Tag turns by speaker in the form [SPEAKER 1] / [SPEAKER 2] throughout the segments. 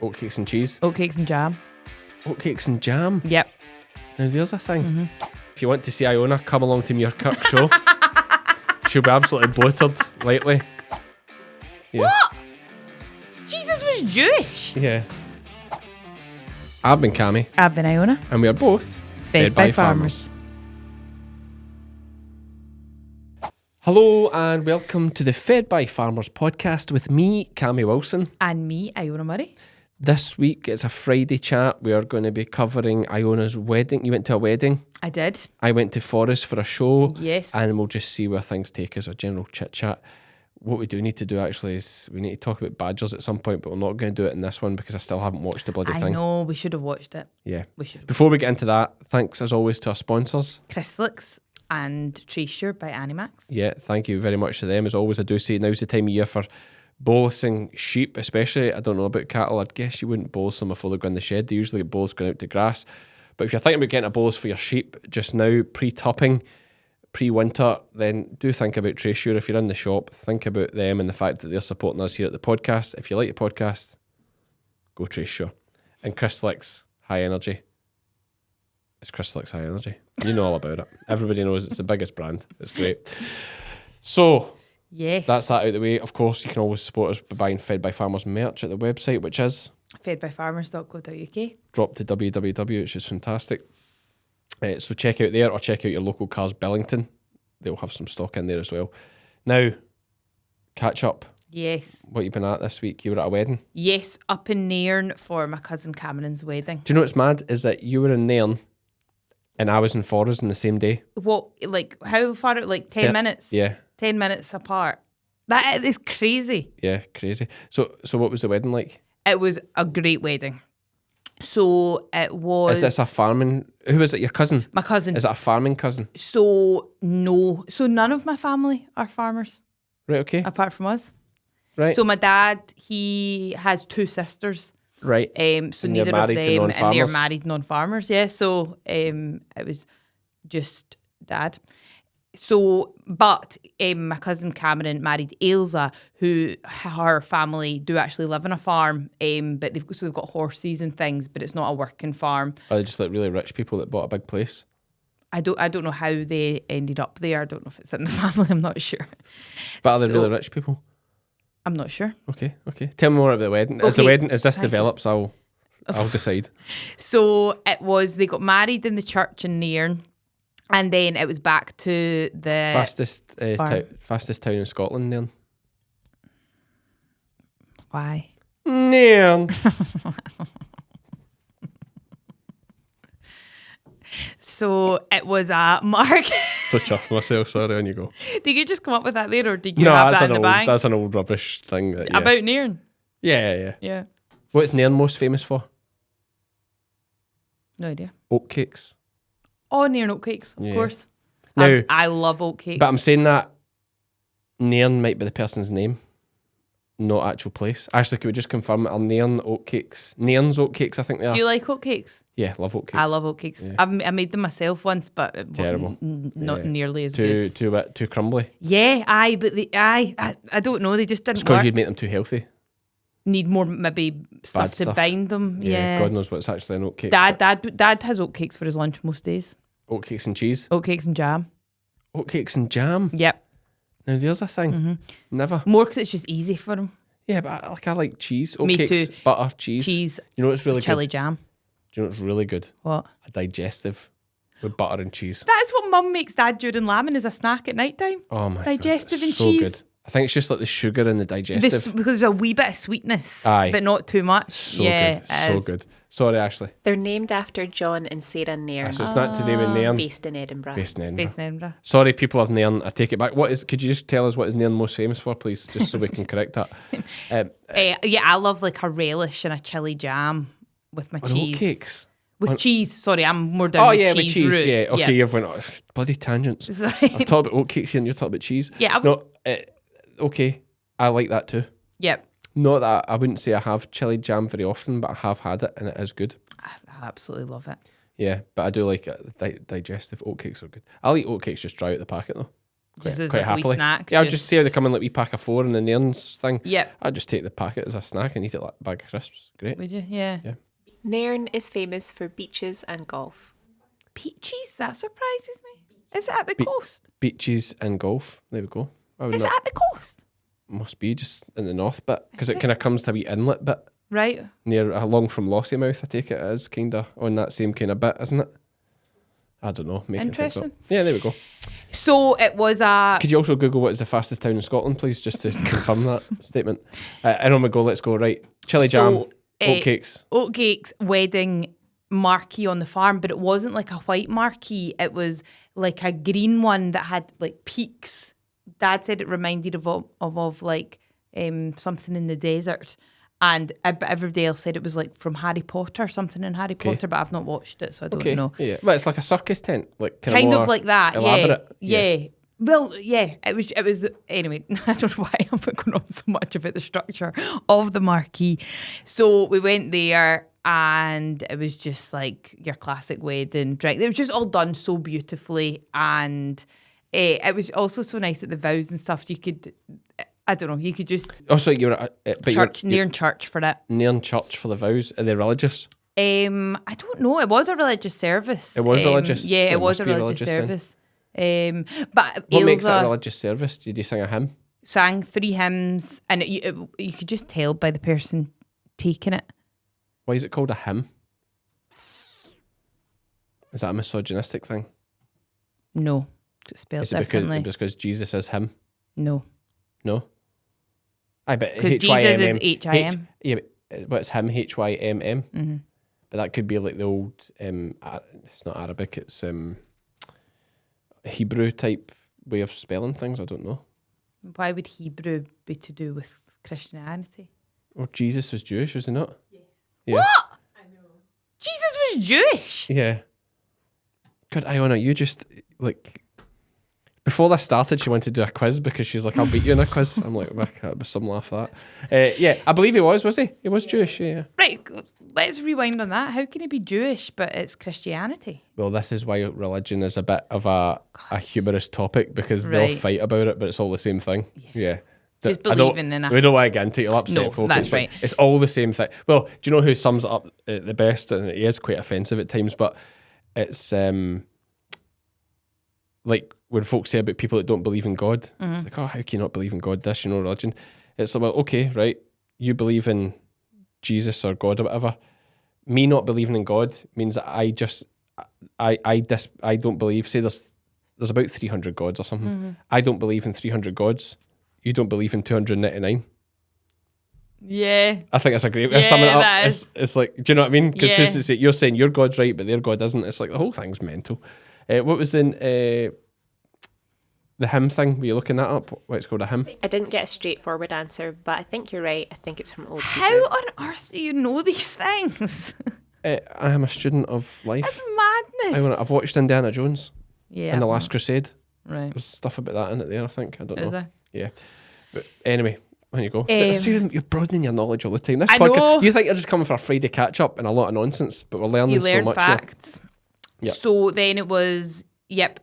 [SPEAKER 1] Oatcakes and cheese.
[SPEAKER 2] Oatcakes and jam.
[SPEAKER 1] Oatcakes and jam.
[SPEAKER 2] Yep.
[SPEAKER 1] Now there's a thing. If you want to see Iona, come along to Muirkirk show. She'll be absolutely bloated lately. Yeah.
[SPEAKER 2] What? Jesus was Jewish.
[SPEAKER 1] Yeah. I've been Cammy.
[SPEAKER 2] I've been Iona.
[SPEAKER 1] And we are both
[SPEAKER 2] Fed by farmers.
[SPEAKER 1] Hello and welcome to the Fed by Farmers podcast with me, Cammy Wilson.
[SPEAKER 2] And me, Iona Murray.
[SPEAKER 1] This week it's a Friday chat. We are going to be covering Iona's wedding. You went to a wedding.
[SPEAKER 2] I did.
[SPEAKER 1] I went to Forest for a show.
[SPEAKER 2] Yes.
[SPEAKER 1] And we'll just see where things take us, a general chit chat. What we do need to do actually is we need to talk about badgers at some point, but we're not going to do it in this one because I still haven't watched the bloody thing.
[SPEAKER 2] I know, we should have watched it.
[SPEAKER 1] Yeah.
[SPEAKER 2] We should have.
[SPEAKER 1] Before we get into that, thanks as always to our sponsors.
[SPEAKER 2] Crystalyx and Tracesure by Animax.
[SPEAKER 1] Yeah, thank you very much to them. As always, I do say now's the time of year for bolusing sheep, especially. I don't know about cattle. I'd guess you wouldn't bolus them before they go in the shed. They usually get bolus going out to grass. But if you're thinking about getting a bolus for your sheep just now, pre-tupping, pre-winter, then do think about Tracesure. If you're in the shop, think about them and the fact that they're supporting us here at the podcast. If you like the podcast, go Tracesure. And Crystalyx, high energy. It's Crystalyx High Energy. You know all about it. Everybody knows it's the biggest brand. It's great. So,
[SPEAKER 2] yes,
[SPEAKER 1] that's that out of the way. Of course, you can always support us by buying Fed by Farmers merch at the website, which is
[SPEAKER 2] fedbyfarmers.co.uk.
[SPEAKER 1] drop to www, which is fantastic. So check out there or check out your local Cars Billington. They'll have some stock in there as well. Now, Catchup.
[SPEAKER 2] Yes.
[SPEAKER 1] What you been at this week? You were at a wedding?
[SPEAKER 2] Yes, up in Nairn for my cousin Cameron's wedding.
[SPEAKER 1] Do you know what's mad? Is that you were in Nairn and I was in Forres in the same day.
[SPEAKER 2] What, like, how far? Like 10 minutes?
[SPEAKER 1] Yeah.
[SPEAKER 2] 10 minutes apart. That is crazy.
[SPEAKER 1] Yeah, crazy. So what was the wedding like?
[SPEAKER 2] It was a great wedding. So it was...
[SPEAKER 1] Is this a farming... Who is it, your cousin?
[SPEAKER 2] My cousin.
[SPEAKER 1] Is it a farming cousin?
[SPEAKER 2] So, no. So none of my family are farmers.
[SPEAKER 1] Right, okay.
[SPEAKER 2] Apart from us.
[SPEAKER 1] Right.
[SPEAKER 2] So my dad, he has two sisters.
[SPEAKER 1] Right.
[SPEAKER 2] So
[SPEAKER 1] and
[SPEAKER 2] neither of them, and they're
[SPEAKER 1] non-farmers?
[SPEAKER 2] married non-farmers, yeah. So it was just dad. So, but my cousin Cameron married Ailsa, who her family do actually live on a farm, but they've got horses and things, but it's not a working farm.
[SPEAKER 1] Are they just like really rich people that bought a big place?
[SPEAKER 2] I don't know how they ended up there. I don't know if it's in the family. I'm not sure.
[SPEAKER 1] But are they really rich people?
[SPEAKER 2] I'm not sure.
[SPEAKER 1] Okay. Tell me more about the wedding.
[SPEAKER 2] Okay.
[SPEAKER 1] As this develops, I'll decide.
[SPEAKER 2] So it was, they got married in the church in Nairn, and then it was back to the
[SPEAKER 1] Fastest town in Scotland, Nairn.
[SPEAKER 2] Why?
[SPEAKER 1] Nairn.
[SPEAKER 2] So it was a mark.
[SPEAKER 1] So chuffed myself, sorry, on you go.
[SPEAKER 2] Did you just come up with that there, or did you have that in the bank?
[SPEAKER 1] That's an old rubbish thing. Yeah.
[SPEAKER 2] About Nairn?
[SPEAKER 1] Yeah. What's Nairn most famous for?
[SPEAKER 2] No idea.
[SPEAKER 1] Oatcakes.
[SPEAKER 2] Oh, Nairn Oatcakes, of course.
[SPEAKER 1] Now,
[SPEAKER 2] I love Oatcakes.
[SPEAKER 1] But I'm saying that Nairn might be the person's name, not actual place. Actually, could we just confirm it? Are Nairn Oatcakes? Nairn's Oatcakes, I think they are.
[SPEAKER 2] Do you like Oatcakes?
[SPEAKER 1] Yeah, love Oatcakes.
[SPEAKER 2] I love Oatcakes.
[SPEAKER 1] Yeah.
[SPEAKER 2] I made them myself once, but it
[SPEAKER 1] terrible.
[SPEAKER 2] Not nearly as good.
[SPEAKER 1] Too crumbly.
[SPEAKER 2] Yeah, but I don't know. They just didn't
[SPEAKER 1] It's because
[SPEAKER 2] work.
[SPEAKER 1] you'd make them too healthy.
[SPEAKER 2] Need more maybe stuff to bind them. Yeah.
[SPEAKER 1] God knows what's actually an oatcake.
[SPEAKER 2] Dad has oatcakes for his lunch most days.
[SPEAKER 1] Oatcakes and cheese.
[SPEAKER 2] Oatcakes and jam.
[SPEAKER 1] Oatcakes and jam.
[SPEAKER 2] Yep.
[SPEAKER 1] Now there's a thing. Never.
[SPEAKER 2] More because it's just easy for him.
[SPEAKER 1] Yeah, but I like cheese.
[SPEAKER 2] Me
[SPEAKER 1] Oatcakes,
[SPEAKER 2] too.
[SPEAKER 1] butter, cheese.
[SPEAKER 2] Cheese.
[SPEAKER 1] You know what's really
[SPEAKER 2] chili
[SPEAKER 1] good?
[SPEAKER 2] jam.
[SPEAKER 1] Do you know what's really good?
[SPEAKER 2] What?
[SPEAKER 1] A digestive with butter and cheese.
[SPEAKER 2] That's what Mum makes Dad during lambing as a snack at night time.
[SPEAKER 1] Oh my
[SPEAKER 2] Digestive
[SPEAKER 1] God.
[SPEAKER 2] and
[SPEAKER 1] so
[SPEAKER 2] cheese.
[SPEAKER 1] Good. I think it's just like the sugar and the digestive.
[SPEAKER 2] Because there's a wee bit of sweetness.
[SPEAKER 1] Aye.
[SPEAKER 2] But not too much.
[SPEAKER 1] So
[SPEAKER 2] yeah,
[SPEAKER 1] good. So good. Sorry, Ashley.
[SPEAKER 3] They're named after John and Sarah Nairn,
[SPEAKER 1] So it's not to do with Nairn.
[SPEAKER 3] based in Edinburgh.
[SPEAKER 2] Based in Edinburgh.
[SPEAKER 1] Sorry, people of Nairn. I take it back. Could you just tell us what is Nairn most famous for, please, just so we can correct that?
[SPEAKER 2] Yeah, I love like a relish and a chili jam with my cheese.
[SPEAKER 1] Oatcakes.
[SPEAKER 2] With cheese. Sorry, I'm more down the cheese
[SPEAKER 1] with cheese.
[SPEAKER 2] route.
[SPEAKER 1] Yeah. Okay, you've went bloody tangents.
[SPEAKER 2] Sorry.
[SPEAKER 1] I've talked about oatcakes here and you're talking about cheese.
[SPEAKER 2] Yeah.
[SPEAKER 1] Okay. I like that too.
[SPEAKER 2] Yep.
[SPEAKER 1] Not that I wouldn't say I have chili jam very often, but I have had it and it is good.
[SPEAKER 2] I absolutely love it.
[SPEAKER 1] Yeah, but I do like it. Digestive oatcakes are good. I'll eat oatcakes just dry out the packet though.
[SPEAKER 2] Just as
[SPEAKER 1] quite
[SPEAKER 2] like a wee
[SPEAKER 1] happily.
[SPEAKER 2] snack.
[SPEAKER 1] Yeah, I'll just see how they come in like wee pack of 4 in the Nairns thing.
[SPEAKER 2] Yep.
[SPEAKER 1] I'd just take the packet as a snack and eat it like a bag of crisps. Great.
[SPEAKER 2] Would you? Yeah.
[SPEAKER 1] Yeah.
[SPEAKER 3] Nairn is famous for beaches and golf.
[SPEAKER 2] Peaches? That surprises me. Is it at the coast?
[SPEAKER 1] Beaches and golf. There we go.
[SPEAKER 2] Is it at the coast?
[SPEAKER 1] Must be just in the north bit because it kind of comes to a wee inlet bit
[SPEAKER 2] Right.
[SPEAKER 1] near along from Lossiemouth. I take it is kind of on that same kind of bit, isn't it? I don't know. Make
[SPEAKER 2] Interesting.
[SPEAKER 1] It yeah, there we go.
[SPEAKER 2] So it was a.
[SPEAKER 1] Could you also Google what is the fastest town in Scotland, please, just to confirm that statement? And on we go. Let's go. Right, chili jam, oatcakes.
[SPEAKER 2] Oatcakes wedding marquee on the farm, but it wasn't like a white marquee. It was like a green one that had like peaks. Dad said it reminded of like something in the desert. And everybody else said it was like from Harry Potter, something in Harry Potter, but I've not watched it, so I don't know.
[SPEAKER 1] Yeah, well, it's like a circus tent, like
[SPEAKER 2] Kind of like that,
[SPEAKER 1] elaborate.
[SPEAKER 2] Yeah. Well, yeah, it was. Anyway, I don't know why I'm going on so much about the structure of the marquee. So we went there, and it was just like your classic wedding drink. It was just all done so beautifully, and it was also so nice that the vows and stuff. You could, I don't know, you could just.
[SPEAKER 1] Oh, so you were at
[SPEAKER 2] church, near church for it.
[SPEAKER 1] Near church for the vows. Are they religious?
[SPEAKER 2] I don't know. It was a religious service.
[SPEAKER 1] It was religious.
[SPEAKER 2] Yeah,
[SPEAKER 1] Well,
[SPEAKER 2] it was a
[SPEAKER 1] must be
[SPEAKER 2] religious service. But
[SPEAKER 1] What makes it a
[SPEAKER 2] Ailsa
[SPEAKER 1] religious service? Did you sing a hymn?
[SPEAKER 2] sang 3 hymns, and you could just tell by the person taking it.
[SPEAKER 1] Why is it called a hymn? Is that a misogynistic thing?
[SPEAKER 2] No, it's spelled
[SPEAKER 1] Is it
[SPEAKER 2] differently.
[SPEAKER 1] because Jesus is him?
[SPEAKER 2] No,
[SPEAKER 1] No. I bet
[SPEAKER 2] because Jesus is H-I-M.
[SPEAKER 1] Yeah, but what's him? H-Y-M-M. Mm-hmm. But that could be like the old. It's not Arabic. It's Hebrew type way of spelling things. I don't know.
[SPEAKER 2] Why would Hebrew be to do with Christianity?
[SPEAKER 1] Or Jesus was Jewish, was he not?
[SPEAKER 2] Yes.
[SPEAKER 1] Yeah.
[SPEAKER 2] What? I know. Jesus was Jewish.
[SPEAKER 1] Yeah. God, Iona, you just like. Before this started, she wanted to do a quiz because she's like, I'll beat you in a quiz. I'm like, that was some laugh that. Yeah, I believe he was he? He was Jewish, yeah.
[SPEAKER 2] Right, let's rewind on that. How can he be Jewish, but it's Christianity?
[SPEAKER 1] Well, this is why religion is a bit of a humorous topic because they'll
[SPEAKER 2] Right.
[SPEAKER 1] fight about it, but it's all the same thing. Yeah.
[SPEAKER 2] Just
[SPEAKER 1] I don't-
[SPEAKER 2] believing in
[SPEAKER 1] We
[SPEAKER 2] a...
[SPEAKER 1] don't want to get into it. It'll upset
[SPEAKER 2] No,
[SPEAKER 1] folk.
[SPEAKER 2] that's
[SPEAKER 1] It's like-
[SPEAKER 2] right.
[SPEAKER 1] it's all the same thing. Well, do you know who sums it up the best? And it is quite offensive at times, but it's like when folks say about people that don't believe in God, it's like, oh, how can you not believe in God? This, religion. It's like, well, okay, right. You believe in Jesus or God or whatever. Me not believing in God means that I don't believe. Say there's about 300 gods or something. I don't believe in 300 gods. You don't believe in 299.
[SPEAKER 2] Yeah.
[SPEAKER 1] I think that's a great way
[SPEAKER 2] Yeah,
[SPEAKER 1] of summing it up.
[SPEAKER 2] that is.
[SPEAKER 1] It's like, do you know what I mean? Because
[SPEAKER 2] Yeah.
[SPEAKER 1] you're saying your God's right, but their God isn't. It's like the whole thing's mental. What was the hymn thing? Were you looking that up? What it's called, a hymn?
[SPEAKER 3] I didn't get a straightforward answer, but I think you're right. I think it's from Old
[SPEAKER 2] How
[SPEAKER 3] Hebrew.
[SPEAKER 2] on earth do you know these things?
[SPEAKER 1] I am a student of life.
[SPEAKER 2] That's madness.
[SPEAKER 1] I've watched Indiana Jones
[SPEAKER 2] Yeah.
[SPEAKER 1] and The Last Crusade.
[SPEAKER 2] Right.
[SPEAKER 1] There's stuff about that in it there, I think. I don't
[SPEAKER 2] Is
[SPEAKER 1] know.
[SPEAKER 2] there?
[SPEAKER 1] Yeah. But anyway, on you go. See, you're broadening your knowledge all the time. This
[SPEAKER 2] I
[SPEAKER 1] podcast,
[SPEAKER 2] know.
[SPEAKER 1] you think you're just coming for a Friday catch up and a lot of nonsense, but we're learning
[SPEAKER 2] You
[SPEAKER 1] so
[SPEAKER 2] learn
[SPEAKER 1] much
[SPEAKER 2] facts.
[SPEAKER 1] Yep.
[SPEAKER 2] So then it was,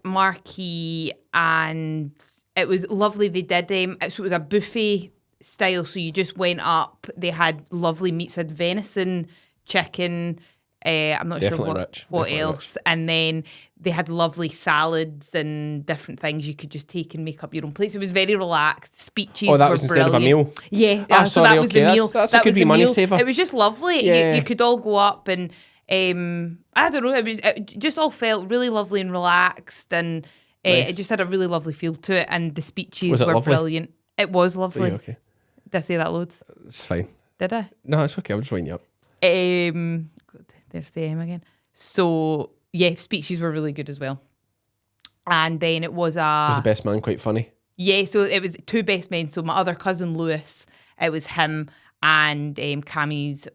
[SPEAKER 2] marquee, and it was lovely. They did, so it was a buffet style, so you just went up. They had lovely meats, had venison, chicken, I'm not
[SPEAKER 1] Definitely
[SPEAKER 2] sure
[SPEAKER 1] rich.
[SPEAKER 2] what
[SPEAKER 1] Definitely
[SPEAKER 2] else. And then they had lovely salads and different things you could just take and make up your own plates. It was very relaxed. Speeches
[SPEAKER 1] Oh, that
[SPEAKER 2] were
[SPEAKER 1] was instead of a
[SPEAKER 2] brilliant.
[SPEAKER 1] meal?
[SPEAKER 2] Yeah,
[SPEAKER 1] Ah,
[SPEAKER 2] so
[SPEAKER 1] sorry,
[SPEAKER 2] that was
[SPEAKER 1] okay,
[SPEAKER 2] the meal.
[SPEAKER 1] that's a
[SPEAKER 2] That
[SPEAKER 1] good
[SPEAKER 2] was
[SPEAKER 1] wee
[SPEAKER 2] the
[SPEAKER 1] money
[SPEAKER 2] meal.
[SPEAKER 1] saver.
[SPEAKER 2] It was just lovely.
[SPEAKER 1] Yeah.
[SPEAKER 2] You could all go up and I don't know. It just all felt really lovely and relaxed, and
[SPEAKER 1] Nice.
[SPEAKER 2] it just had a really lovely feel to it. And the speeches
[SPEAKER 1] Was it
[SPEAKER 2] were
[SPEAKER 1] lovely?
[SPEAKER 2] brilliant. It was lovely.
[SPEAKER 1] Yeah, okay.
[SPEAKER 2] Did I say that loads?
[SPEAKER 1] It's fine.
[SPEAKER 2] Did I?
[SPEAKER 1] No, it's okay. I'll just wind you up.
[SPEAKER 2] God, there's the M again. So yeah, speeches were really good as well. And then it was
[SPEAKER 1] Was the best man quite funny?
[SPEAKER 2] yeah, so it was 2 best men. So my other cousin Lewis, it was him and Cammy's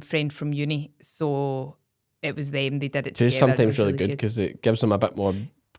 [SPEAKER 2] friend from uni. So it was them. They did it
[SPEAKER 1] Which
[SPEAKER 2] together.
[SPEAKER 1] is
[SPEAKER 2] It
[SPEAKER 1] sometimes
[SPEAKER 2] was
[SPEAKER 1] really good because it gives them a bit more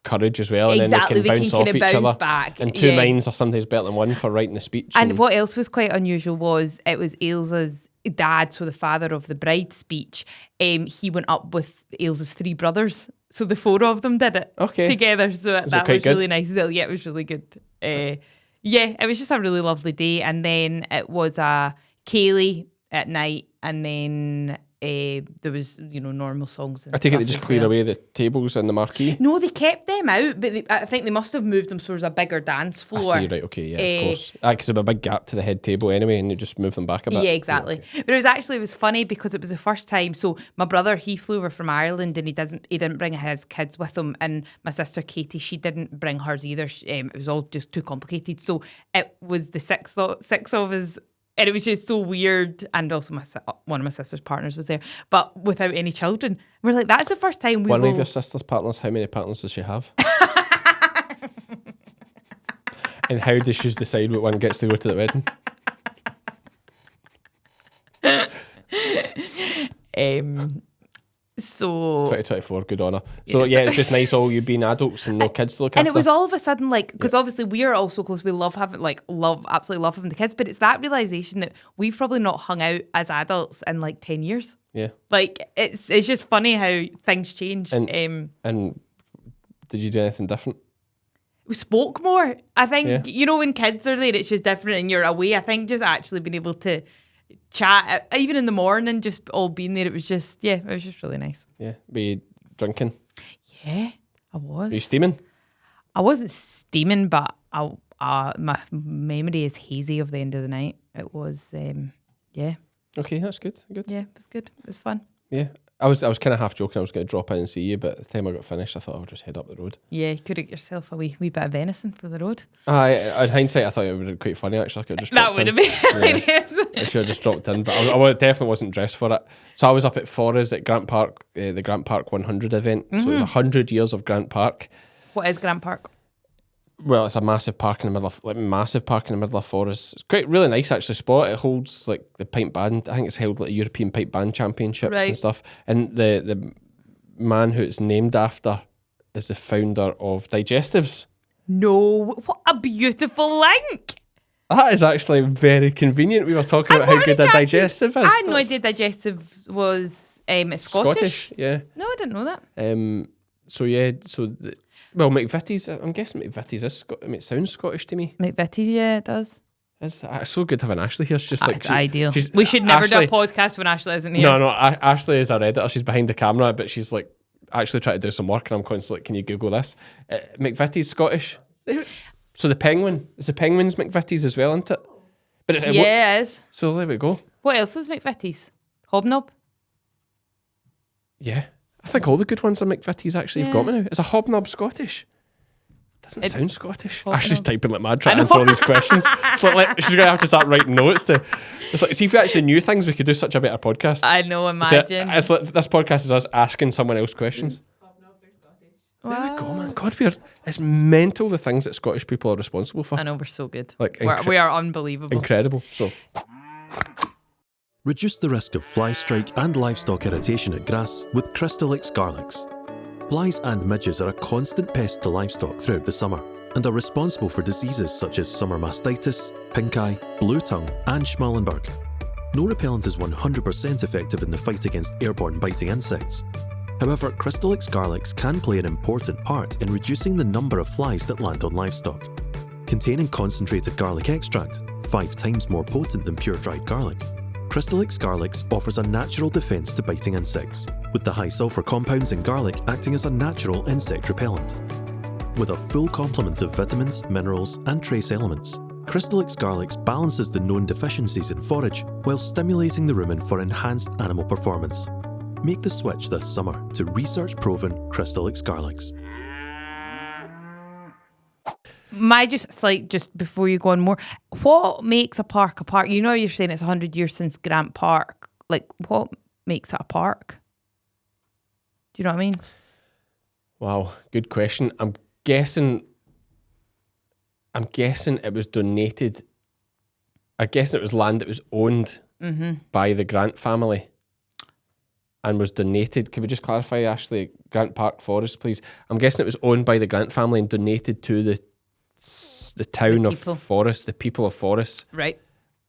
[SPEAKER 1] courage as well,
[SPEAKER 2] Exactly,
[SPEAKER 1] and then they can bounce off
[SPEAKER 2] kinda
[SPEAKER 1] each
[SPEAKER 2] bounce
[SPEAKER 1] other.
[SPEAKER 2] back,
[SPEAKER 1] And 2
[SPEAKER 2] yeah.
[SPEAKER 1] minds are sometimes better than one for writing the speech.
[SPEAKER 2] And what else was quite unusual was it was Ailsa's dad, so the father of the bride speech. He went up with Ailsa's 3 brothers So the 4 of them did it together. So that was really nice. So, yeah, it was really good. It was just a really lovely day. And then it was a Kaylee at night, and then there was, normal songs.
[SPEAKER 1] I take it they just cleared away the tables and the marquee?
[SPEAKER 2] No, they kept them out, but I think they must have moved them so there's a bigger dance floor.
[SPEAKER 1] I see, right, okay, yeah, of course. Because there's a big gap to the head table anyway, and they just moved them back a bit.
[SPEAKER 2] Yeah, exactly. Yeah, okay. But it was funny because it was the first time. So my brother, he flew over from Ireland, and he didn't bring his kids with him, and my sister Katie, she didn't bring hers either. It was all just too complicated. So it was the six of us. And it was just so weird. And also one of my sister's partners was there, but without any children. We're like, that's the first time
[SPEAKER 1] One of your sister's partners, how many partners does she have? And how does she decide what one gets to go to the wedding?
[SPEAKER 2] So
[SPEAKER 1] 2024, good on her. So it's just nice all you being adults and no kids to look after.
[SPEAKER 2] And it was all of a sudden because obviously we are all so close. We absolutely love having the kids. But it's that realization that we've probably not hung out as adults in 10 years.
[SPEAKER 1] Yeah.
[SPEAKER 2] It's just funny how things change.
[SPEAKER 1] And did you do anything different?
[SPEAKER 2] We spoke more. I think, when kids are there, it's just different and you're away. I think just actually being able to chat, even in the morning, just all being there, it was just really nice.
[SPEAKER 1] Yeah. Were you drinking?
[SPEAKER 2] Yeah, I was.
[SPEAKER 1] Were you steaming?
[SPEAKER 2] I wasn't steaming, but my memory is hazy of the end of the night. It was,
[SPEAKER 1] Okay, that's good. Good.
[SPEAKER 2] Yeah, it was good. It was fun.
[SPEAKER 1] Yeah. I was kind of half joking I was going to drop in and see you, but at the time I got finished, I thought I'll just head up the road.
[SPEAKER 2] Yeah, you could have yourself a wee bit of venison for the road.
[SPEAKER 1] In hindsight, I thought it would have been quite funny, actually. I could have just
[SPEAKER 2] that would have been hilarious.
[SPEAKER 1] I should have just dropped in, but I definitely wasn't dressed for it. So I was up at Forres at Grant Park, the Grant Park 100 event. So it was 100 years of Grant Park.
[SPEAKER 2] What is Grant Park?
[SPEAKER 1] Well, it's a massive park in the middle of Forres. It's great, really nice actually spot. It holds the pipe band. I think it's held European pipe band championships and stuff. And the man who it's named after is the founder of Digestives.
[SPEAKER 2] No, what a beautiful link.
[SPEAKER 1] That is actually very convenient. We were talking about how good a Digestive is.
[SPEAKER 2] I had no idea Digestive was Scottish.
[SPEAKER 1] Yeah.
[SPEAKER 2] No, I didn't know that.
[SPEAKER 1] Well, McVitie's, I'm guessing McVitie's is it sounds Scottish to me.
[SPEAKER 2] McVitie's, yeah, it does.
[SPEAKER 1] It's so good having Ashley here. She's just
[SPEAKER 2] it's ideal. We should never do a podcast when Ashley isn't here.
[SPEAKER 1] No, Ashley is our editor. She's behind the camera, but she's actually trying to do some work, and I'm constantly can you Google this? McVitie's Scottish. So the Penguin, it's the Penguins McVitie's as well, isn't it? But
[SPEAKER 2] it is.
[SPEAKER 1] So there we go.
[SPEAKER 2] What else is McVitie's? Hobnob?
[SPEAKER 1] Yeah. I think all the good ones are McVitie's actually have got me now. Is a Hobnob Scottish? Doesn't sound Scottish. Ashley's typing like mad trying to answer all these questions. It's she's going to have to start writing notes see if we actually knew things, we could do such a better podcast.
[SPEAKER 2] I know, imagine.
[SPEAKER 1] It's this podcast is us asking someone else questions.
[SPEAKER 3] Hobnobs are Scottish.
[SPEAKER 1] Wow. There we go, man. God, it's mental the things that Scottish people are responsible for.
[SPEAKER 2] I know, we're so good.
[SPEAKER 1] We
[SPEAKER 2] are unbelievable.
[SPEAKER 1] Incredible. So
[SPEAKER 4] reduce the risk of fly strike and livestock irritation at grass with Crystalyx garlics. Flies and midges are a constant pest to livestock throughout the summer and are responsible for diseases such as summer mastitis, pink eye, blue tongue and Schmallenberg. No repellent is 100% effective in the fight against airborne biting insects. However, Crystalyx garlics can play an important part in reducing the number of flies that land on livestock. Containing concentrated garlic extract, 5 times more potent than pure dried garlic, Crystalyx garlics offers a natural defense to biting insects, with the high sulfur compounds in garlic acting as a natural insect repellent. With a full complement of vitamins, minerals, and trace elements, Crystalyx garlics balances the known deficiencies in forage while stimulating the rumen for enhanced animal performance. Make the switch this summer to research-proven Crystalyx garlics.
[SPEAKER 2] Just before you go on more, what makes a park a park? You know, you're saying it's 100 years since Grant Park. What makes it a park? Do you know what I mean?
[SPEAKER 1] Wow, good question. I'm guessing it was donated. I'm guessing it was land that was owned by the Grant family and was donated. Can we just clarify, Ashley? Grant Park Forest, please. I'm guessing it was owned by the Grant family and donated to the town of Forest, the people of Forest.
[SPEAKER 2] Right.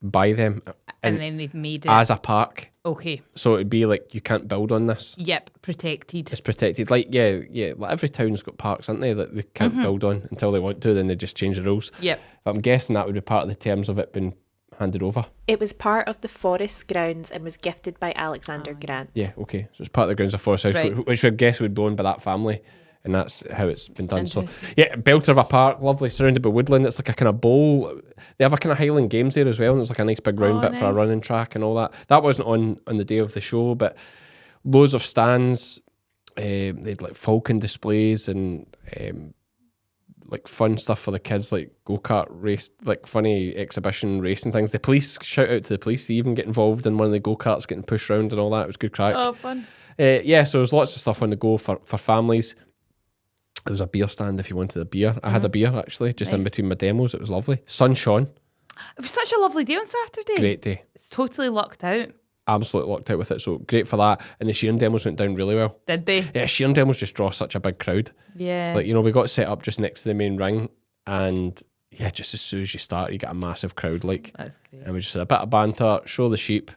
[SPEAKER 1] By them.
[SPEAKER 2] And then they've made it.
[SPEAKER 1] as a park.
[SPEAKER 2] Okay.
[SPEAKER 1] So it'd be like you can't build on this.
[SPEAKER 2] Yep. Protected.
[SPEAKER 1] It's protected. Like, yeah. Like every town's got parks, aren't they, that they can't build on until they want to, then they just change the rules.
[SPEAKER 2] Yep.
[SPEAKER 1] But I'm guessing that would be part of the terms of it being handed over.
[SPEAKER 3] It was part of the forest grounds and was gifted by Alexander Grant.
[SPEAKER 1] Yeah, okay. So it's part of the grounds of Forest House,
[SPEAKER 2] Right.
[SPEAKER 1] which I guess would be owned by that family. And that's how it's been done. So,
[SPEAKER 2] Interesting.
[SPEAKER 1] yeah, belter of a park, lovely, surrounded by woodland. It's like a kind of bowl. They have a kind of Highland Games there as well. And it's like a nice big round bit for a
[SPEAKER 2] nice.
[SPEAKER 1] running track and all that. That wasn't on the day of the show, but loads of stands. They had like falcon displays and like fun stuff for the kids, like go-kart race, like funny exhibition racing things. The police, shout out to the police, they even get involved in one of the go-karts getting pushed around and all that. It was good crack.
[SPEAKER 2] Oh, fun.
[SPEAKER 1] Yeah, so there's lots of stuff on the go for families. There was a beer stand if you wanted a beer. I had a beer actually, just in
[SPEAKER 2] Nice.
[SPEAKER 1] between my demos. It was lovely. Sun shone.
[SPEAKER 2] It was such a lovely day on Saturday.
[SPEAKER 1] Great day.
[SPEAKER 2] It's totally lucked out.
[SPEAKER 1] Absolutely locked out with it. So great for that. And the shearing demos went down really well.
[SPEAKER 2] Did they?
[SPEAKER 1] Yeah, shearing demos just draw such a big crowd.
[SPEAKER 2] Yeah.
[SPEAKER 1] Like, you know, we got set up just next to the main ring, and yeah, just as soon as you start, you get a massive crowd. Like,
[SPEAKER 2] That's great.
[SPEAKER 1] and we just had a bit of banter, show the sheep.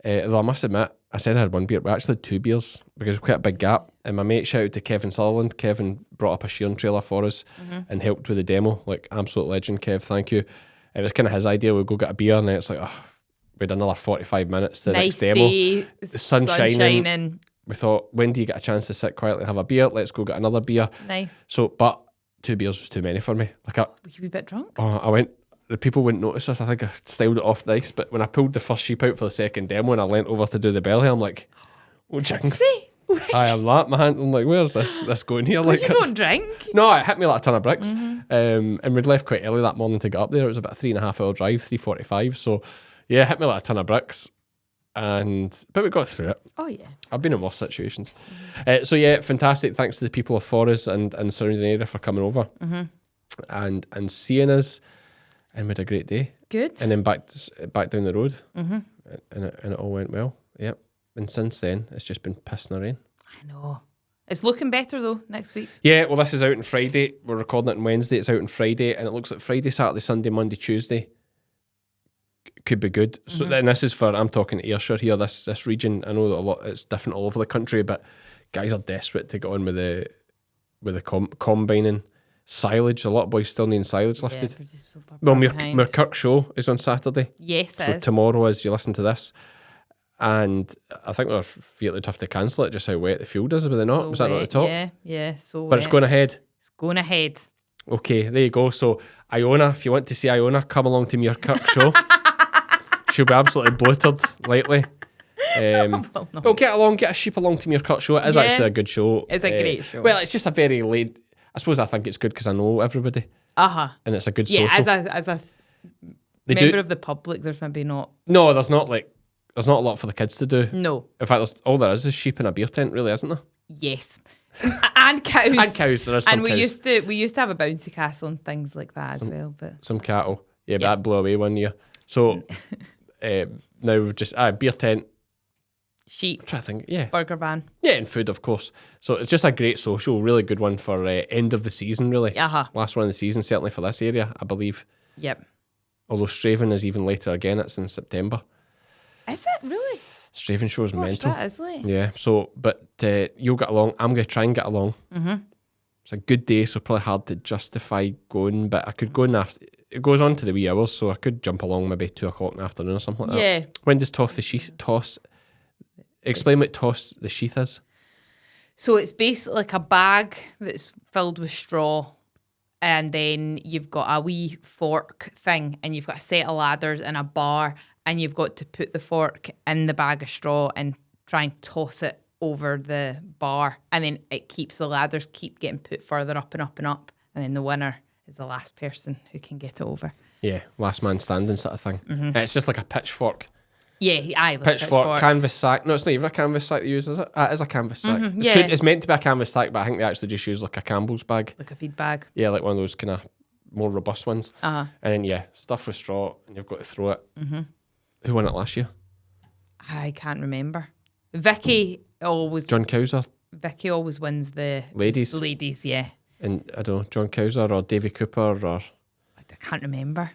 [SPEAKER 1] Though I must admit, I said I had one beer, but I actually had 2 beers because it was quite a big gap. And my mate, shout out to Kevin Sutherland. Kevin brought up a shearing trailer for us and helped with the demo. Like, absolute legend, Kev. Thank you. It was kind of his idea. We'd go get a beer, and then it's like, oh, we had another 45 minutes to the
[SPEAKER 2] Nice
[SPEAKER 1] next demo.
[SPEAKER 2] day.
[SPEAKER 1] The sun shining. We thought, when do you get a chance to sit quietly and have a beer? Let's go get another beer.
[SPEAKER 2] Nice.
[SPEAKER 1] So, but 2 beers was too many for me. Like,
[SPEAKER 2] Were you a bit drunk?
[SPEAKER 1] I went, the people wouldn't notice us. I think I styled it off nice, but when I pulled the first sheep out for the second demo and I leant over to do the belly, I'm like, oh, jinx.
[SPEAKER 2] See?
[SPEAKER 1] I am that, man. I'm like, where's this going here? Like,
[SPEAKER 2] You don't drink.
[SPEAKER 1] no, it hit me like a ton of bricks. And we'd left quite early that morning to get up there. It was about a 3.5 hour drive, 3:45. So, yeah, it hit me like a ton of bricks. But we got through it.
[SPEAKER 2] Oh, yeah.
[SPEAKER 1] I've been in worse situations. So yeah, fantastic. Thanks to the people of Forres and surrounding area for coming over and seeing us, and we had a great day.
[SPEAKER 2] Good.
[SPEAKER 1] And then back down the road, and it all went well. Yep. And since then, it's just been pissing the rain.
[SPEAKER 2] I know. It's looking better, though, next week.
[SPEAKER 1] Yeah, well, this is out on Friday. We're recording it on Wednesday. It's out on Friday, and it looks like Friday, Saturday, Sunday, Monday, Tuesday could be good. So then this is for, I'm talking Ayrshire here, this region. I know that it's different all over the country, but guys are desperate to get on with the combining silage. A lot of boys still need silage lifted.
[SPEAKER 2] Yeah, we're just so far
[SPEAKER 1] Well,
[SPEAKER 2] behind.
[SPEAKER 1] Kirk show is on Saturday.
[SPEAKER 2] Yes,
[SPEAKER 1] So
[SPEAKER 2] it is.
[SPEAKER 1] tomorrow, as you listen to this, and I think they're feeling tough to cancel it, just how wet the field is, were they not?
[SPEAKER 2] So
[SPEAKER 1] Was that not at
[SPEAKER 2] wet.
[SPEAKER 1] the top?
[SPEAKER 2] Yeah, so
[SPEAKER 1] But it's going ahead.
[SPEAKER 2] It's going ahead.
[SPEAKER 1] Okay, there you go. So Iona, if you want to see Iona, come along to Muirkirk show. She'll be absolutely bloated lightly. Well, get a sheep along to Muirkirk show. It is
[SPEAKER 2] Yeah.
[SPEAKER 1] actually a good show.
[SPEAKER 2] It's a great show.
[SPEAKER 1] Well, it's just a very late. I suppose I think it's good because I know everybody, and it's a good
[SPEAKER 2] Yeah,
[SPEAKER 1] social.
[SPEAKER 2] as a
[SPEAKER 1] They
[SPEAKER 2] member
[SPEAKER 1] do.
[SPEAKER 2] of the public, there's maybe not.
[SPEAKER 1] No, there's not a lot for the kids to do.
[SPEAKER 2] No.
[SPEAKER 1] In fact, all there is sheep in a beer tent, really, isn't there?
[SPEAKER 2] Yes. And cows.
[SPEAKER 1] And cows. There is some
[SPEAKER 2] And we
[SPEAKER 1] cows.
[SPEAKER 2] used to have a bouncy castle and things like that as well. But
[SPEAKER 1] Some cattle. Yeah, but that blew away one year. So now we've just beer tent.
[SPEAKER 2] sheep,
[SPEAKER 1] I'm trying to think. Yeah.
[SPEAKER 2] burger van.
[SPEAKER 1] Yeah, and food, of course. So it's just a great social, really good one for end of the season, really. Last one of the season, certainly for this area, I believe.
[SPEAKER 2] Yep.
[SPEAKER 1] Although Straven is even later again, it's in September.
[SPEAKER 2] Is it really?
[SPEAKER 1] Straven show's
[SPEAKER 2] Gosh,
[SPEAKER 1] mental.
[SPEAKER 2] that is late.
[SPEAKER 1] Yeah, so, but you'll get along. I'm going to try and get along. It's a good day, so probably hard to justify going, but I could go in after. It goes on to the wee hours, so I could jump along maybe 2 o'clock in the afternoon or something like that.
[SPEAKER 2] Yeah.
[SPEAKER 1] When does toss? Explain what toss the sheath is.
[SPEAKER 2] So it's basically like a bag that's filled with straw, and then you've got a wee fork thing, and you've got a set of ladders and a bar, and you've got to put the fork in the bag of straw and try and toss it over the bar, and then the ladders keep getting put further up and up and up, and then the winner is the last person who can get it over.
[SPEAKER 1] Yeah, last man standing sort of thing. It's just like a pitchfork.
[SPEAKER 2] Yeah, like
[SPEAKER 1] Pitchfork, canvas sack. No, it's not even a canvas sack they use, is it? It is a canvas sack.
[SPEAKER 2] yeah.
[SPEAKER 1] It's meant to be a canvas sack, but I think they actually just use like a Campbell's bag.
[SPEAKER 2] like a feed bag.
[SPEAKER 1] Yeah, like one of those kind of more robust ones.
[SPEAKER 2] Uh-huh.
[SPEAKER 1] And then, stuff with straw, and you've got to throw it. Who won it last year?
[SPEAKER 2] I can't remember. Vicky always wins the
[SPEAKER 1] Ladies.
[SPEAKER 2] ladies, yeah.
[SPEAKER 1] And I don't know, John Cowser or Davy Cooper or
[SPEAKER 2] I can't remember.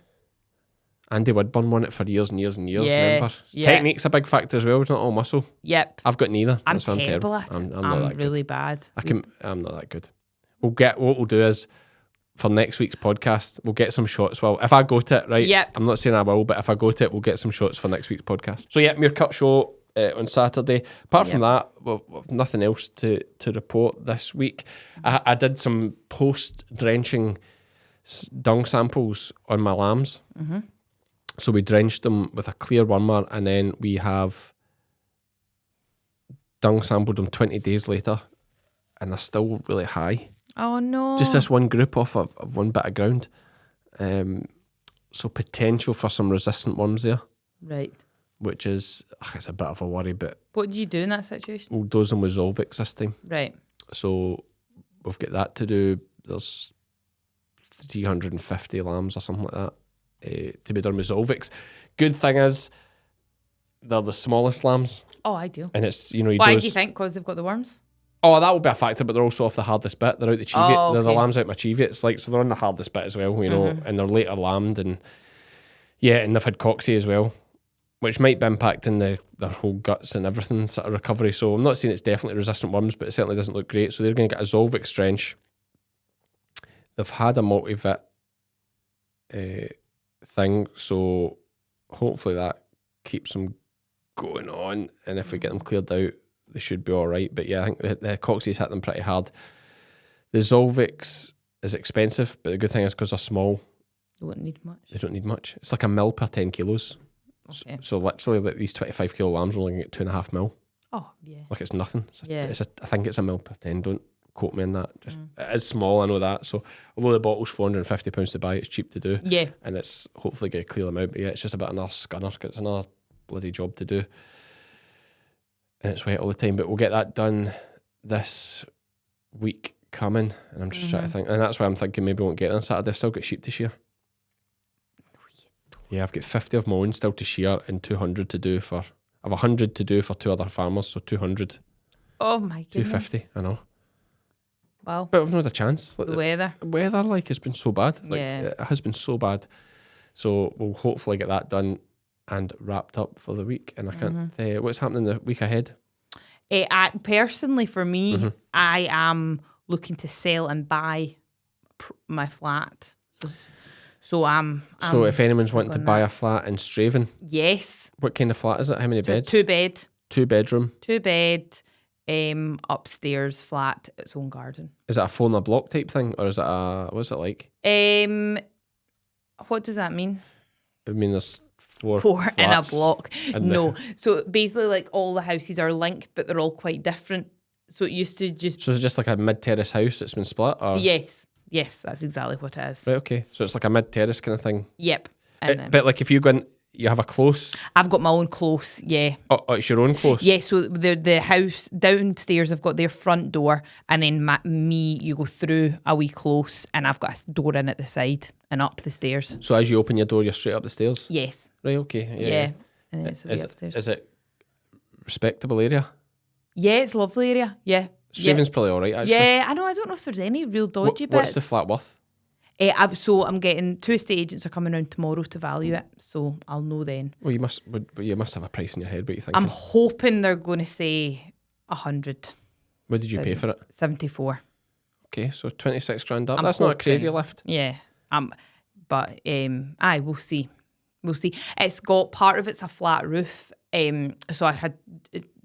[SPEAKER 1] Andy Woodburn won it for years and years and years,
[SPEAKER 2] Yeah,
[SPEAKER 1] remember?
[SPEAKER 2] yeah.
[SPEAKER 1] Technique's a big factor as well, it's not all muscle.
[SPEAKER 2] Yep.
[SPEAKER 1] I've got neither.
[SPEAKER 2] I'm
[SPEAKER 1] That's why
[SPEAKER 2] terrible at it.
[SPEAKER 1] I'm not
[SPEAKER 2] I'm
[SPEAKER 1] that
[SPEAKER 2] really
[SPEAKER 1] good.
[SPEAKER 2] bad.
[SPEAKER 1] I'm not that good. What we'll do is, for next week's podcast, we'll get some shots. Well, if I go to it, right?
[SPEAKER 2] Yep.
[SPEAKER 1] I'm not saying I will, but if I go to it, we'll get some shots for next week's podcast. So yeah, Muircut show on Saturday. Apart from that, we've nothing else to report this week. I did some post-drenching dung samples on my lambs.
[SPEAKER 2] Mm-hmm.
[SPEAKER 1] So we drenched them with a clear wormer, and then we have dung sampled them 20 days later, and they're still really high.
[SPEAKER 2] Oh no.
[SPEAKER 1] Just this one group off of one bit of ground. So potential for some resistant worms there,
[SPEAKER 2] Right.
[SPEAKER 1] which is, it's a bit of a worry, but
[SPEAKER 2] What do you do in that situation?
[SPEAKER 1] we'll dose them with Zolvix this time.
[SPEAKER 2] Right.
[SPEAKER 1] So we've got that to do. There's 350 lambs or something like that to be done with Zolvix. Good thing is, they're the smallest lambs,
[SPEAKER 2] Oh, ideal.
[SPEAKER 1] and it's, you
[SPEAKER 2] Why
[SPEAKER 1] dose...
[SPEAKER 2] do you think? Because they've got the worms?
[SPEAKER 1] Oh, that will be a factor, but they're also off the hardest bit. They're out the cheviot.
[SPEAKER 2] Oh,
[SPEAKER 1] They're the
[SPEAKER 2] okay.
[SPEAKER 1] lambs out my cheviot. So they're on the hardest bit as well, and they're later lambed, and and they've had coxie as well, which might be impacting their whole guts and everything sort of recovery. So I'm not saying it's definitely resistant worms, but it certainly doesn't look great. So they're going to get a Zolvix drench. They've had a multivit thing, so hopefully that keeps them going on, and if we get them cleared out, they should be all right. But yeah, I think the coxie's hit them pretty hard. The Zolvix is expensive, but the good thing is because they're small,
[SPEAKER 2] You wouldn't need much.
[SPEAKER 1] they don't need much. It's like a mil per 10 kilos.
[SPEAKER 2] Okay.
[SPEAKER 1] So literally, like these 25 kilo lambs are only going to get 2.5 mil.
[SPEAKER 2] Oh, yeah.
[SPEAKER 1] Like it's nothing.
[SPEAKER 2] Yeah.
[SPEAKER 1] I think it's a mil per 10. Don't quote me on that. Just it is small, I know that. So although the bottle's £450 to buy, it's cheap to do.
[SPEAKER 2] Yeah.
[SPEAKER 1] And it's hopefully going to clear them out. But yeah, it's just a bit another scunner because it's another bloody job to do. And it's wet all the time. But we'll get that done this week coming. And I'm just trying to think. And that's why I'm thinking maybe we won't get it on Saturday. I've still got sheep to shear. Yeah, I've got 50 of my own still to shear and 200 to do for... I've 100 to do for 2 other farmers, so 200,
[SPEAKER 2] Oh, my goodness.
[SPEAKER 1] 250, I know.
[SPEAKER 2] Wow.
[SPEAKER 1] But we've not had a chance. Like,
[SPEAKER 2] The weather.
[SPEAKER 1] the weather, has been so bad.
[SPEAKER 2] Yeah.
[SPEAKER 1] It has been so bad. So we'll hopefully get that done and wrapped up for the week. And I can't... what's happening the week ahead?
[SPEAKER 2] Personally, for me, I am looking to sell and buy my flat. So
[SPEAKER 1] So if anyone's wanting to
[SPEAKER 2] on
[SPEAKER 1] buy
[SPEAKER 2] that.
[SPEAKER 1] a flat in Straven,
[SPEAKER 2] yes,
[SPEAKER 1] what kind of flat is it? How many beds?
[SPEAKER 2] 2 bed,
[SPEAKER 1] 2 bedroom.
[SPEAKER 2] 2 bed, upstairs flat, its own garden.
[SPEAKER 1] Is it a 4 in a block type thing? Or is it what's it like?
[SPEAKER 2] What does that mean?
[SPEAKER 1] I mean, there's 4
[SPEAKER 2] 4 in a
[SPEAKER 1] flats
[SPEAKER 2] block.
[SPEAKER 1] in
[SPEAKER 2] No. So basically, like, all the houses are linked, but they're all quite different. So it used to just...
[SPEAKER 1] So it's just like a mid-terrace house that's been split? Or?
[SPEAKER 2] Yes, that's exactly what it is.
[SPEAKER 1] Right, okay. So it's like a mid-terrace kind of thing.
[SPEAKER 2] Yep. And,
[SPEAKER 1] But like if you go in, you have a close.
[SPEAKER 2] I've got my own close, yeah.
[SPEAKER 1] Oh, it's your own close?
[SPEAKER 2] Yeah, so the house downstairs, I've got their front door, and then you go through a wee close, and I've got a door in at the side and up the stairs.
[SPEAKER 1] So as you open your door, you're straight up the stairs?
[SPEAKER 2] Yes.
[SPEAKER 1] Right, okay.
[SPEAKER 2] Yeah. And then it's a wee upstairs.
[SPEAKER 1] Is it respectable area?
[SPEAKER 2] Yeah, it's a lovely area. Yeah.
[SPEAKER 1] Straven's probably all right, actually.
[SPEAKER 2] Yeah, I know. I don't know if there's any real dodgy bits.
[SPEAKER 1] What's the flat worth?
[SPEAKER 2] I'm getting 2 estate agents are coming round tomorrow to value it, so I'll know then.
[SPEAKER 1] Well, you must have a price in your head. What you think?
[SPEAKER 2] I'm hoping they're going to say 100.
[SPEAKER 1] What did you pay for it?
[SPEAKER 2] 74.
[SPEAKER 1] Okay, so 26 grand up.
[SPEAKER 2] I'm
[SPEAKER 1] That's not a
[SPEAKER 2] hoping.
[SPEAKER 1] crazy lift.
[SPEAKER 2] Yeah. But we'll see. We'll see. It's got part of it's a flat roof. So I had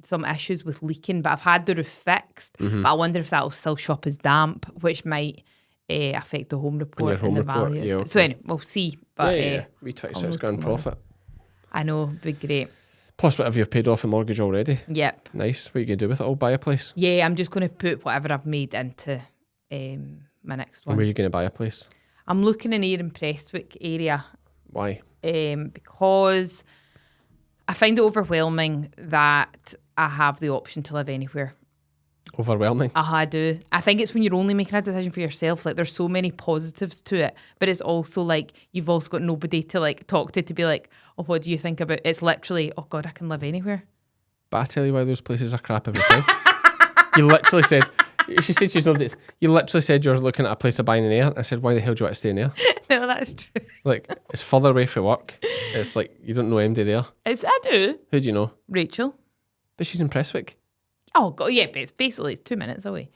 [SPEAKER 2] some issues with leaking, but I've had the roof fixed. But I wonder if that'll still show up as damp, which might affect the home report
[SPEAKER 1] home
[SPEAKER 2] and the
[SPEAKER 1] report,
[SPEAKER 2] value.
[SPEAKER 1] yeah, okay.
[SPEAKER 2] So anyway, we'll see. But
[SPEAKER 1] Yeah. We 26
[SPEAKER 2] I'll
[SPEAKER 1] grand
[SPEAKER 2] look tomorrow.
[SPEAKER 1] profit.
[SPEAKER 2] I know, be great.
[SPEAKER 1] Plus whatever you've paid off the mortgage already.
[SPEAKER 2] Yep.
[SPEAKER 1] Nice. What are you going to do with it? I'll buy a place.
[SPEAKER 2] Yeah, I'm just going to put whatever I've made into my next
[SPEAKER 1] And where
[SPEAKER 2] one.
[SPEAKER 1] are you going to buy a place?
[SPEAKER 2] I'm looking in here in Prestwick area
[SPEAKER 1] Why?
[SPEAKER 2] because I find it overwhelming that I have the option to live anywhere.
[SPEAKER 1] Overwhelming.
[SPEAKER 2] I do. I think it's when you're only making a decision for yourself. Like, there's so many positives to it, but it's also like you've also got nobody to like talk to be like, oh, what do you think about? It's literally, oh God, I can live anywhere.
[SPEAKER 1] But I tell you why those places are crap every time. You literally said... She said she's not... You literally said you were looking at a place to buy in Ayr. I said, why the hell do you want to stay in Ayr?
[SPEAKER 2] No, that's true.
[SPEAKER 1] Like, it's further away from work. It's like, you don't know MD there.
[SPEAKER 2] I do.
[SPEAKER 1] Who do you know?
[SPEAKER 2] Rachel.
[SPEAKER 1] But she's in Prestwick.
[SPEAKER 2] Oh, God, yeah, but it's basically 2 minutes away.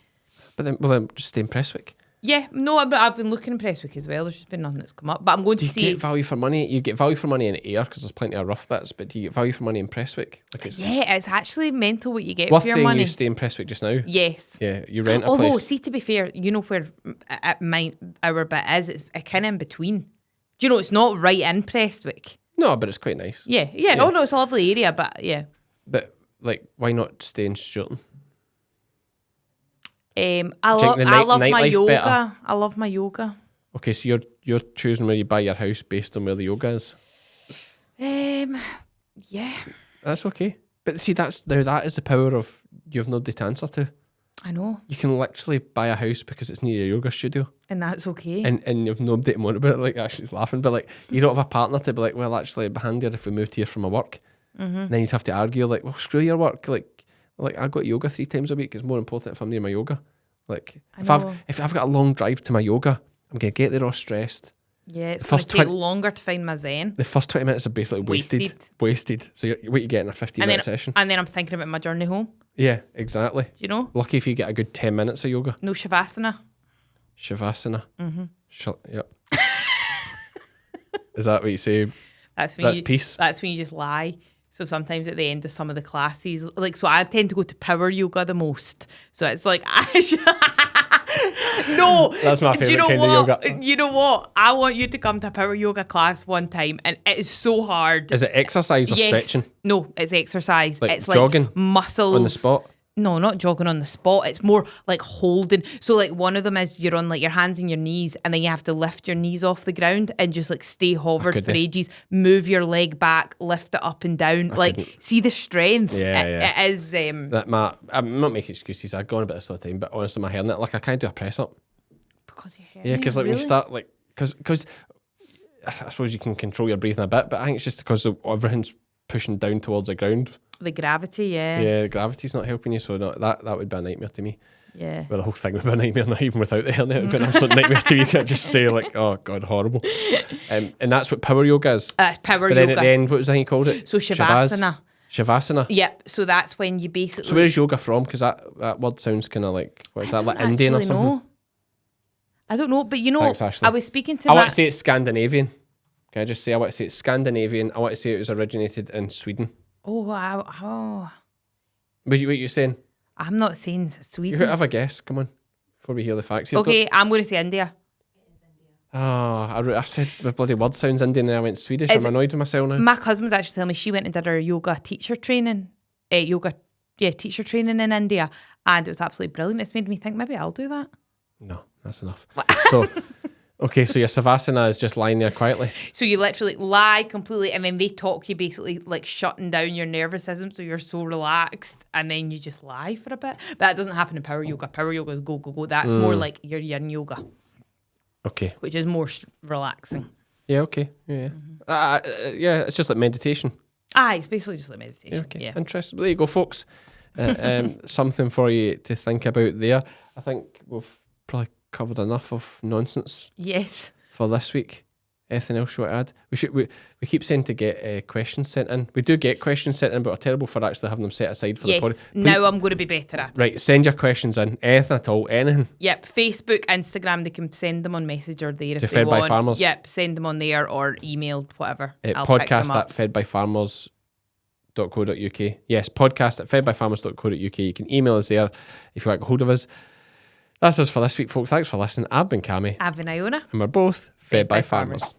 [SPEAKER 1] But then just stay in Prestwick.
[SPEAKER 2] Yeah, no, I've been looking in Prestwick as well. There's just been nothing that's come up. But I'm going to
[SPEAKER 1] Do you
[SPEAKER 2] see.
[SPEAKER 1] get value for money? You get value for money in Ayr because there's plenty of rough bits, but do you get value for money in Prestwick? Like it's
[SPEAKER 2] Yeah, it's actually mental what you get
[SPEAKER 1] worth
[SPEAKER 2] for your
[SPEAKER 1] saying
[SPEAKER 2] money.
[SPEAKER 1] you stay in Prestwick just now.
[SPEAKER 2] Yes.
[SPEAKER 1] Yeah, you rent a
[SPEAKER 2] Although,
[SPEAKER 1] place.
[SPEAKER 2] see, to be fair, you know where our bit is? It's kind of in between. Do you know, it's not right in Prestwick.
[SPEAKER 1] No, but it's quite nice.
[SPEAKER 2] Yeah. Oh, no, it's a lovely area, but yeah.
[SPEAKER 1] But like, why not stay in Sturton?
[SPEAKER 2] I
[SPEAKER 1] think the
[SPEAKER 2] love my
[SPEAKER 1] nightlife's
[SPEAKER 2] yoga.
[SPEAKER 1] better.
[SPEAKER 2] I love my yoga.
[SPEAKER 1] Okay, so you're choosing where you buy your house based on where the yoga is.
[SPEAKER 2] Yeah,
[SPEAKER 1] That's okay. But see, that is the power of you have nobody to answer to.
[SPEAKER 2] I know,
[SPEAKER 1] You can literally buy a house because it's near your yoga studio,
[SPEAKER 2] and that's okay.
[SPEAKER 1] and you've nobody to moan about it. Like, actually, it's laughing, but like, you don't have a partner to be like, well, actually, it'd be handier if we moved here from my work. And then you'd have to argue, like, well, screw your work. Like I got yoga 3 times a week. It's more important if I'm near my yoga. Like, if I've got a long drive to my yoga, I'm gonna get there all stressed.
[SPEAKER 2] Yeah, it's
[SPEAKER 1] The
[SPEAKER 2] going to
[SPEAKER 1] first
[SPEAKER 2] take
[SPEAKER 1] 20
[SPEAKER 2] longer to find my zen.
[SPEAKER 1] The first 20 minutes are basically wasted. So what you get in a 15-minute session.
[SPEAKER 2] And then I'm thinking about my journey home.
[SPEAKER 1] Yeah, exactly.
[SPEAKER 2] Do you know?
[SPEAKER 1] Lucky if you get a good 10 minutes of yoga.
[SPEAKER 2] No Shavasana.
[SPEAKER 1] Shavasana. Yep. Is that what you say?
[SPEAKER 2] That's
[SPEAKER 1] peace.
[SPEAKER 2] That's when you just lie. So sometimes at the end of some of the classes, like, so I tend to go to power yoga the most. So it's like, no.
[SPEAKER 1] That's my favourite kind of yoga.
[SPEAKER 2] You know what? I want you to come to a power yoga class one time, and it is so hard.
[SPEAKER 1] Is it exercise or stretching?
[SPEAKER 2] No, it's exercise.
[SPEAKER 1] Like
[SPEAKER 2] it's
[SPEAKER 1] jogging
[SPEAKER 2] like muscles.
[SPEAKER 1] on the spot?
[SPEAKER 2] No, not jogging on the spot. It's more like holding. So like one of them is you're on like your hands and your knees, and then you have to lift your knees off the ground and just like stay hovered for ages. Move your leg back, lift it up and down. See the strength.
[SPEAKER 1] Yeah.
[SPEAKER 2] It is.
[SPEAKER 1] I'm not making excuses. I go on about this all the time, but honestly, my hernia, like I can't do a press up.
[SPEAKER 2] Because your hair.
[SPEAKER 1] Yeah, because like when you start like, because I suppose you can control your breathing a bit, but I think it's just because everything's pushing down towards the ground.
[SPEAKER 2] The gravity, yeah.
[SPEAKER 1] Yeah, the gravity's not helping you, so that would be a nightmare to me.
[SPEAKER 2] Yeah.
[SPEAKER 1] Well, the whole thing would be a nightmare, not even without the hernia. It would be an absolute nightmare to me. You can't just say like, oh God, horrible. And that's what power yoga is.
[SPEAKER 2] That's power
[SPEAKER 1] But
[SPEAKER 2] yoga.
[SPEAKER 1] then at the end, what was the thing you called it?
[SPEAKER 2] So Shavasana.
[SPEAKER 1] Shavasana.
[SPEAKER 2] Yep. So that's when you basically.
[SPEAKER 1] So where's yoga from? Because that word sounds kind of like, what is that, like Indian or something?
[SPEAKER 2] Know. I don't know, but you know,
[SPEAKER 1] Thanks, Ashley.
[SPEAKER 2] I was speaking to
[SPEAKER 1] I want to say it's Scandinavian. Can I just say I want to say it's Scandinavian? I want to say it was originated in Sweden.
[SPEAKER 2] Oh, wow. Oh.
[SPEAKER 1] What you saying?
[SPEAKER 2] I'm not saying Sweden.
[SPEAKER 1] You have a guess. Come on, before we hear the facts. Here.
[SPEAKER 2] Okay, I'm going to say India.
[SPEAKER 1] Oh, I said the bloody word sounds Indian and I went Swedish. I'm annoyed with myself now.
[SPEAKER 2] My cousin was actually telling me she went and did her yoga teacher training. Teacher training in India. And it was absolutely brilliant. It's made me think maybe I'll do that.
[SPEAKER 1] No, that's enough. So, okay, so your Savasana is just lying there quietly.
[SPEAKER 2] So you literally lie completely and then they talk you basically like shutting down your nervous system so you're so relaxed and then you just lie for a bit. But that doesn't happen in power yoga. Power yoga is go, go, go. That's more like your yin yoga.
[SPEAKER 1] Okay.
[SPEAKER 2] Which is more relaxing.
[SPEAKER 1] Yeah, okay. Yeah. Yeah, it's just like meditation.
[SPEAKER 2] It's basically just like meditation.
[SPEAKER 1] Okay.
[SPEAKER 2] Yeah.
[SPEAKER 1] Interesting. There you go, folks. Something for you to think about there. I think we've probably covered enough of nonsense.
[SPEAKER 2] Yes.
[SPEAKER 1] For this week. Anything else you want to add? We keep saying to get questions sent in. We do get questions sent in, but we're terrible for actually having them set aside for the podcast.
[SPEAKER 2] Now I'm going to be better at it.
[SPEAKER 1] Right, send your questions in. Anything at all, anything.
[SPEAKER 2] Yep, Facebook, Instagram, they can send them on Messenger there if
[SPEAKER 1] to
[SPEAKER 2] they
[SPEAKER 1] Fed
[SPEAKER 2] want.
[SPEAKER 1] by Farmers.
[SPEAKER 2] Yep, send them on there or emailed, whatever. I'll pick
[SPEAKER 1] Podcast
[SPEAKER 2] them up.
[SPEAKER 1] at fedbyfarmers.co.uk. Yes, podcast at fedbyfarmers.co.uk. You can email us there if you want to get hold of us. That's us for this week, folks. Thanks for listening. I've been Cammy.
[SPEAKER 2] I've been Iona.
[SPEAKER 1] And we're both Fed by Farmers.